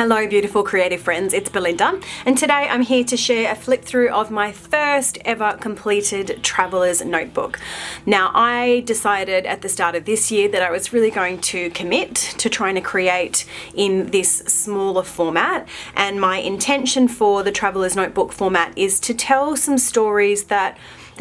Hello beautiful creative friends, it's Belinda, and today I'm here to share a flip through of my first ever completed traveler's notebook. Now I decided at the start of this year that I was really going to commit to trying to create in this smaller format, and my intention for the traveler's notebook format is to tell some stories that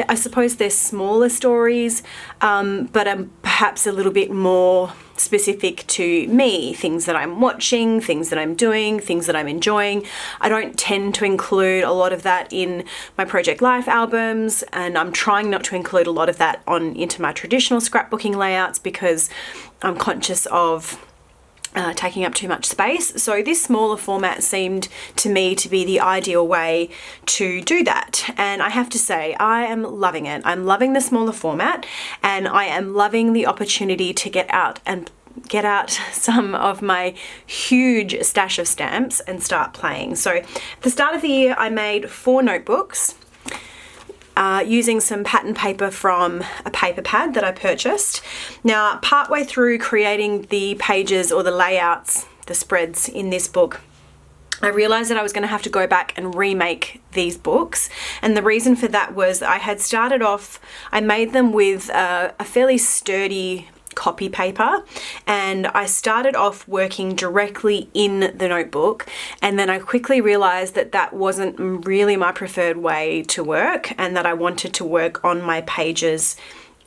I suppose they're smaller stories, but are perhaps a little bit more specific to me, things that I'm watching, things that I'm doing, things that I'm enjoying. I don't tend to include a lot of that in my Project Life albums, and I'm trying not to include a lot of that into my traditional scrapbooking layouts because I'm conscious of taking up too much space. So this smaller format seemed to me to be the ideal way to do that. And I have to say, I am loving it. I'm loving the smaller format, and I am loving the opportunity to get out some of my huge stash of stamps and start playing. So at the start of the year, I made 4 notebooks using some pattern paper from a paper pad that I purchased. Now, partway through creating the pages or the layouts, the spreads in this book, I realized that I was going to have to go back and remake these books. And the reason for that was I had started off, I made them with a fairly sturdy copy paper, and I started off working directly in the notebook, and then I quickly realized that that wasn't really my preferred way to work, and that I wanted to work on my pages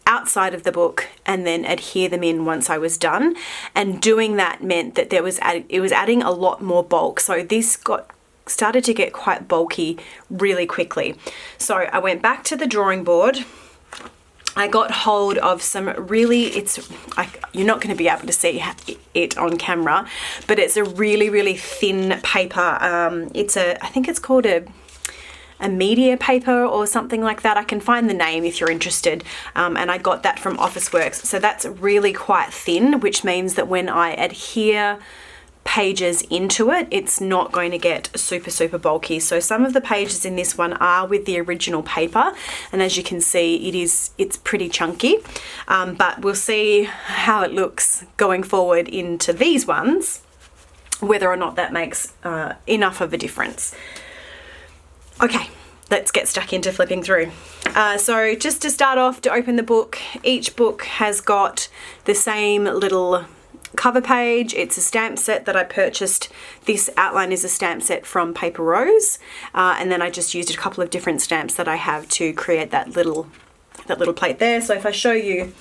outside of the book and then adhere them in once I was done. And doing that meant that it was adding a lot more bulk, so this started to get quite bulky really quickly. So I went back to the drawing board. I got hold of some really, you're not going to be able to see it on camera, but it's a really thin paper. I think it's called a media paper or something like that. I can find the name if you're interested. And I got that from Officeworks. So that's really quite thin, which means that when I adhere pages into it, it's not going to get super bulky. So some of the pages in this one are with the original paper, and as you can see, it's pretty chunky, but we'll see how it looks going forward into these ones, whether or not that makes enough of a difference. Okay, let's get stuck into flipping through. So just to start off, to open the book, each book has got the same little cover page. It's a stamp set that I purchased. This outline is a stamp set from Paper Rose, and then I just used a couple of different stamps that I have to create that little plate there. So if I show you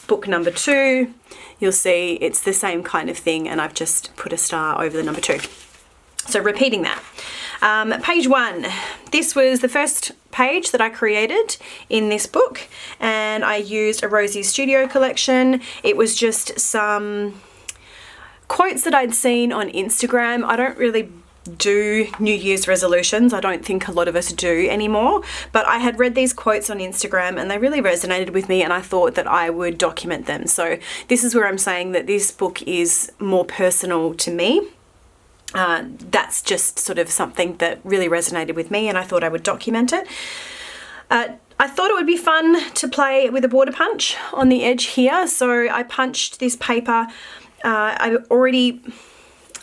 book number 2, you'll see it's the same kind of thing, and I've just put a star over the number 2. So repeating that. Page 1. This was the first page that I created in this book, and I used a Rosie Studio collection. It was just some quotes that I'd seen on Instagram. I don't really do New Year's resolutions. I don't think a lot of us do anymore, but I had read these quotes on Instagram and they really resonated with me, and I thought that I would document them. So this is where I'm saying that this book is more personal to me. That's just sort of something that really resonated with me, and I thought I would document it. I thought it would be fun to play with a border punch on the edge here, so I punched this paper. I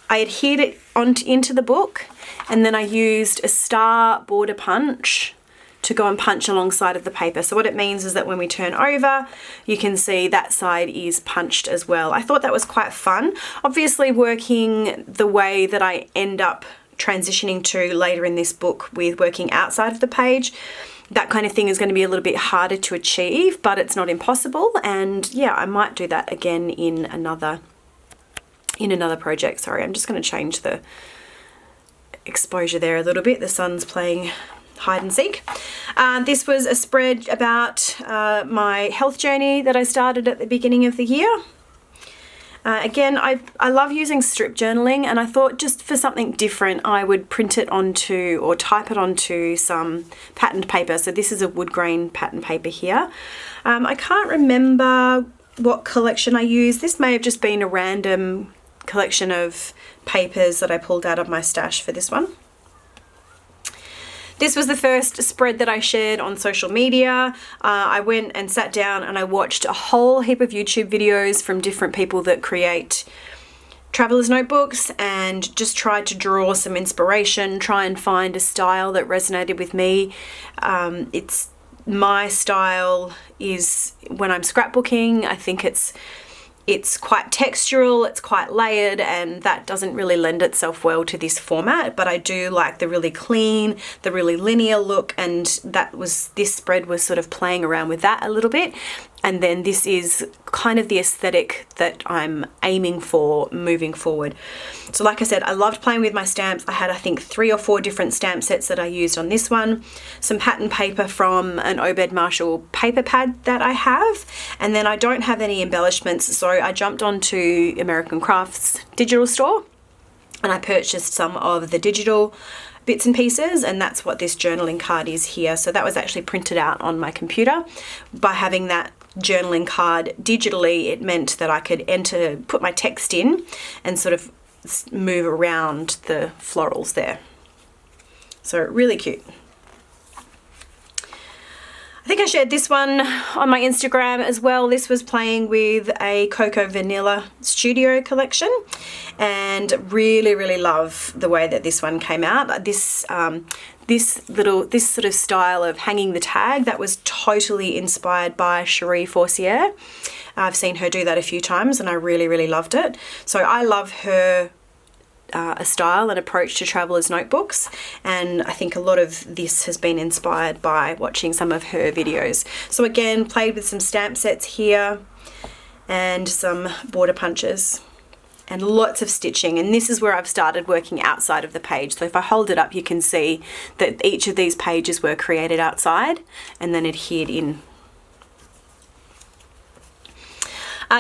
adhered it into the book, and then I used a star border punch to go and punch alongside of the paper. So what it means is that when we turn over, you can see that side is punched as well. I thought that was quite fun. Obviously, working the way that I end up transitioning to later in this book with working outside of the page, that kind of thing is going to be a little bit harder to achieve, but it's not impossible. And yeah, I might do that again in another project. Sorry, I'm just going to change the exposure there a little bit. The sun's playing hide and seek. This was a spread about my health journey that I started at the beginning of the year. Again, I love using strip journaling, and I thought just for something different I would print it onto or type it onto some patterned paper. So this is a wood grain pattern paper here. I can't remember what collection I used. This may have just been a random collection of papers that I pulled out of my stash for this one. This was the first spread that I shared on social media. I went and sat down and I watched a whole heap of YouTube videos from different people that create traveler's notebooks and just tried to draw some inspiration, try and find a style that resonated with me. It's my style is when I'm scrapbooking, I think it's quite textural, it's quite layered, and that doesn't really lend itself well to this format, but I do like the really clean, the really linear look, and this spread was sort of playing around with that a little bit. And then this is kind of the aesthetic that I'm aiming for moving forward. So like I said, I loved playing with my stamps. I had, I think, 3 or 4 different stamp sets that I used on this one. Some pattern paper from an Obed Marshall paper pad that I have. And then I don't have any embellishments, so I jumped onto American Crafts digital store and I purchased some of the digital bits and pieces, and that's what this journaling card is here. So that was actually printed out on my computer. By having that journaling card digitally, it meant that I could put my text in and sort of move around the florals there. So really cute. I think I shared this one on my Instagram as well. This was playing with a Cocoa Vanilla Studio collection, and really love the way that this one came out. This sort of style of hanging the tag, that was totally inspired by Cherie Forcier. I've seen her do that a few times and I really loved it. So I love her a style and approach to travelers notebooks, and I think a lot of this has been inspired by watching some of her videos. So again, played with some stamp sets here and some border punches and lots of stitching, and this is where I've started working outside of the page. So if I hold it up, you can see that each of these pages were created outside and then adhered in.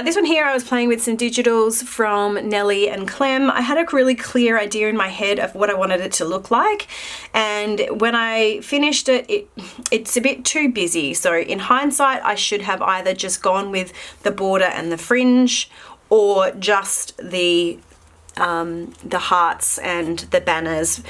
This one here, I was playing with some digitals from Nellie and Clem. I had a really clear idea in my head of what I wanted it to look like, and when I finished it's a bit too busy. So in hindsight, I should have either just gone with the border and the fringe, or just the hearts and the banners.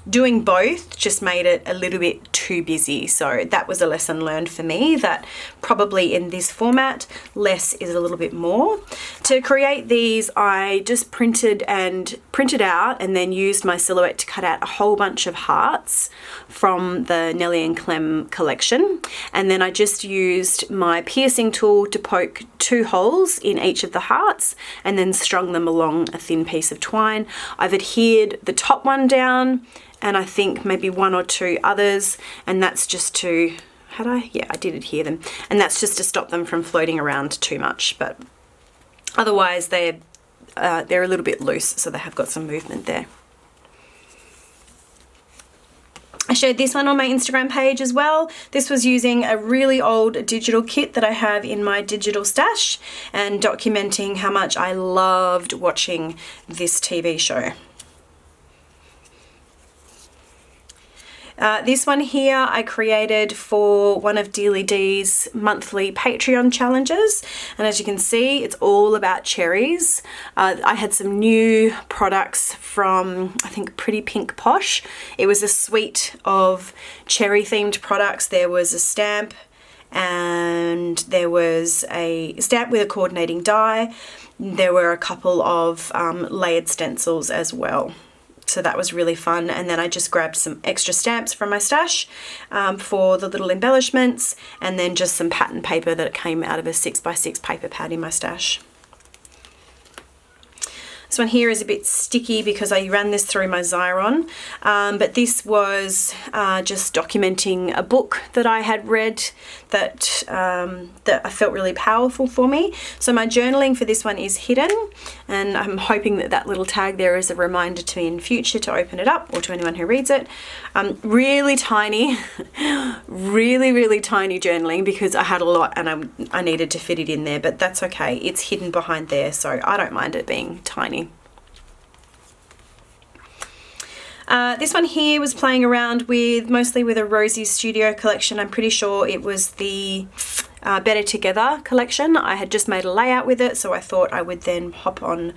Doing both just made it a little bit too busy. So that was a lesson learned for me, that probably in this format, less is a little bit more. To create these, I just printed out and then used my silhouette to cut out a whole bunch of hearts from the Nellie and Clem collection. And then I just used my piercing tool to poke 2 holes in each of the hearts and then strung them along a thin piece of twine. I've adhered the top one down, and I think maybe 1 or 2 others, and that's just to, yeah, I did adhere them, and that's just to stop them from floating around too much, but otherwise they're a little bit loose, so they have got some movement there. I shared this one on my Instagram page as well. This was using a really old digital kit that I have in my digital stash and documenting how much I loved watching this TV show. This one here I created for one of Dealy D's monthly Patreon challenges, and as you can see, it's all about cherries. I had some new products from, I think, Pretty Pink Posh. It was a suite of cherry themed products. There was a stamp, and there was a stamp with a coordinating die. There were a couple of layered stencils as well. So that was really fun. And then I just grabbed some extra stamps from my stash for the little embellishments, and then just some pattern paper that came out of a 6x6 paper pad in my stash. This one here is a bit sticky because I ran this through my Xyron, but this was just documenting a book that I had read that I felt really powerful for me. So my journaling for this one is hidden, and I'm hoping that that little tag there is a reminder to me in future to open it up, or to anyone who reads it. Really tiny, really tiny journaling, because I had a lot and I needed to fit it in there, but that's okay. It's hidden behind there, so I don't mind it being tiny. This one here was playing around with, mostly with a Rosie Studio collection. I'm pretty sure it was the Better Together collection. I had just made a layout with it, so I thought I would then hop on,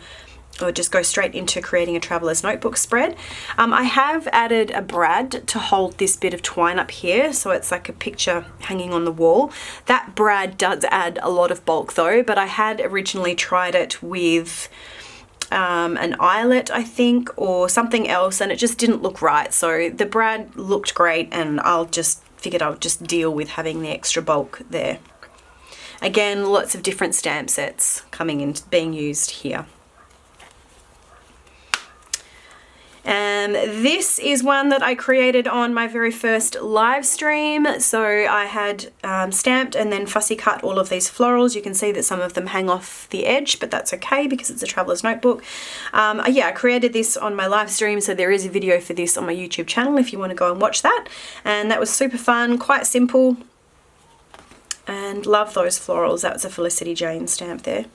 or just go straight into creating a traveler's notebook spread. I have added a brad to hold this bit of twine up here, so it's like a picture hanging on the wall. That brad does add a lot of bulk though, but I had originally tried it with an eyelet, I think, or something else, and it just didn't look right. So the brad looked great, and figured I'll just deal with having the extra bulk there. Again, lots of different stamp sets coming in, being used here. And this is one that I created on my very first live stream. So I had stamped and then fussy cut all of these florals. You can see that some of them hang off the edge, but that's okay because it's a traveler's notebook. Yeah, I created this on my live stream, so there is a video for this on my YouTube channel if you want to go and watch that. And that was super fun, quite simple, and love those florals. That was a Felicity Jane stamp there.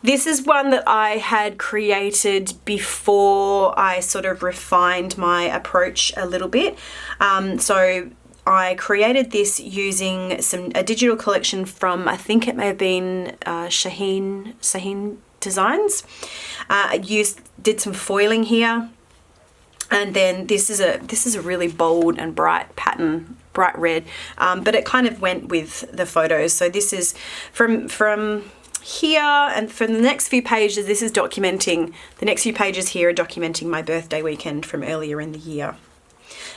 This is one that I had created before I sort of refined my approach a little bit. So I created this using a digital collection from, I think it may have been Shaheen Designs. I did some foiling here, and then this is a really bold and bright pattern, bright red, but it kind of went with the photos. So this is from here, and for the next few pages, this is documenting, the next few pages here are documenting my birthday weekend from earlier in the year.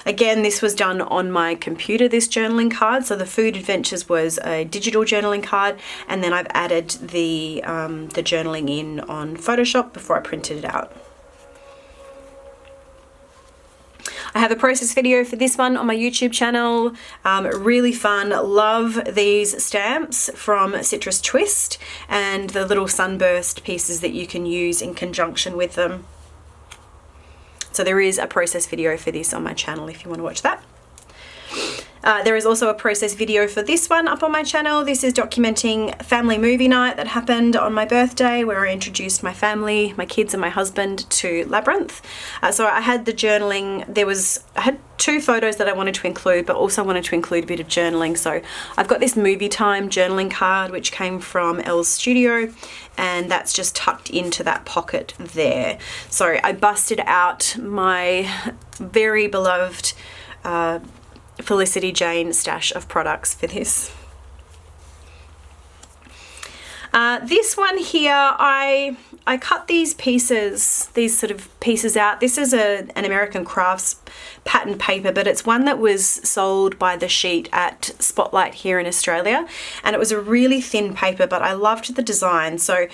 Again, this was done on my computer, this journaling card. So the Food Adventures was a digital journaling card, and then I've added the journaling in on Photoshop before I printed it out. I have a process video for this one on my YouTube channel. Really fun. Love these stamps from Citrus Twist and the little sunburst pieces that you can use in conjunction with them. So there is a process video for this on my channel if you want to watch that. There is also a process video for this one up on my channel. This is documenting family movie night that happened on my birthday, where I introduced my family, my kids and my husband, to Labyrinth. So I had the journaling. I had 2 photos that I wanted to include, but also wanted to include a bit of journaling. So I've got this movie time journaling card, which came from Elle's studio, and that's just tucked into that pocket there. So I busted out my very beloved Felicity Jane stash of products for this. This one here, I cut these pieces, these sort of pieces out. This is an American Crafts pattern paper, but it's one that was sold by the sheet at Spotlight here in Australia, and it was a really thin paper, but I loved the design. So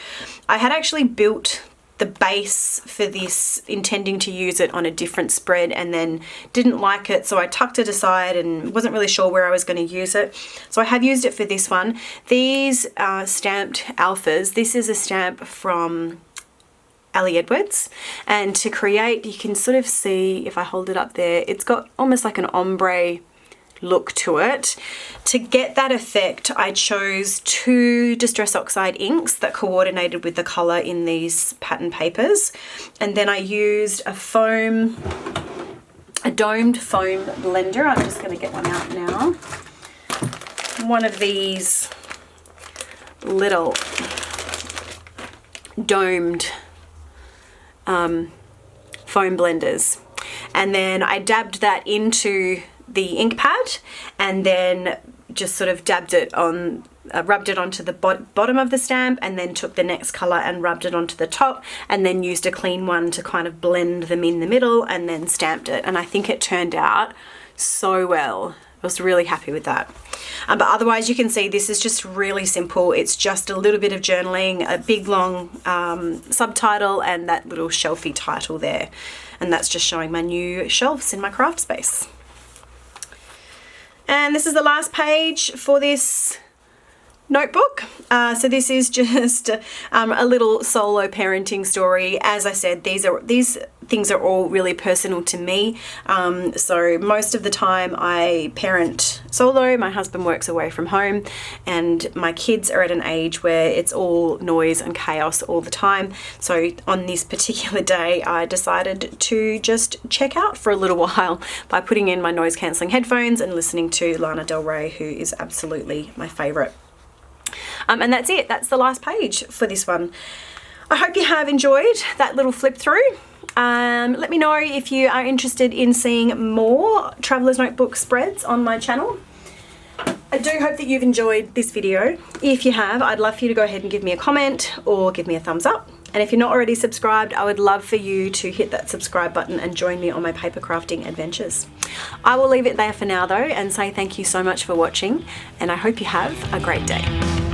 I had actually built the base for this intending to use it on a different spread, and then didn't like it, so I tucked it aside and wasn't really sure where I was going to use it. So I have used it for this one. These stamped alphas, this is a stamp from Ali Edwards, and to create, you can sort of see if I hold it up there, it's got almost like an ombre look to it. To get that effect, I chose 2 Distress Oxide inks that coordinated with the colour in these pattern papers, and then I used a domed foam blender. I'm just going to get one out now. One of these little domed foam blenders, and then I dabbed that into the ink pad, and then just sort of rubbed it onto the bottom of the stamp, and then took the next color and rubbed it onto the top, and then used a clean one to kind of blend them in the middle, and then stamped it. And I think it turned out so well. I was really happy with that. But otherwise, you can see this is just really simple. It's just a little bit of journaling, a big long subtitle, and that little shelfie title there, and that's just showing my new shelves in my craft space. And this is the last page for this notebook. So this is just a little solo parenting story. As I said, these things are all really personal to me. So most of the time I parent solo. My husband works away from home, and my kids are at an age where it's all noise and chaos all the time. So on this particular day, I decided to just check out for a little while by putting in my noise cancelling headphones and listening to Lana Del Rey, who is absolutely my favourite. And that's it. That's the last page for this one. I hope you have enjoyed that little flip through. Let me know if you are interested in seeing more Traveler's Notebook spreads on my channel. I do hope that you've enjoyed this video. If you have, I'd love for you to go ahead and give me a comment or give me a thumbs up. And if you're not already subscribed, I would love for you to hit that subscribe button and join me on my paper crafting adventures. I will leave it there for now though and say thank you so much for watching, and I hope you have a great day.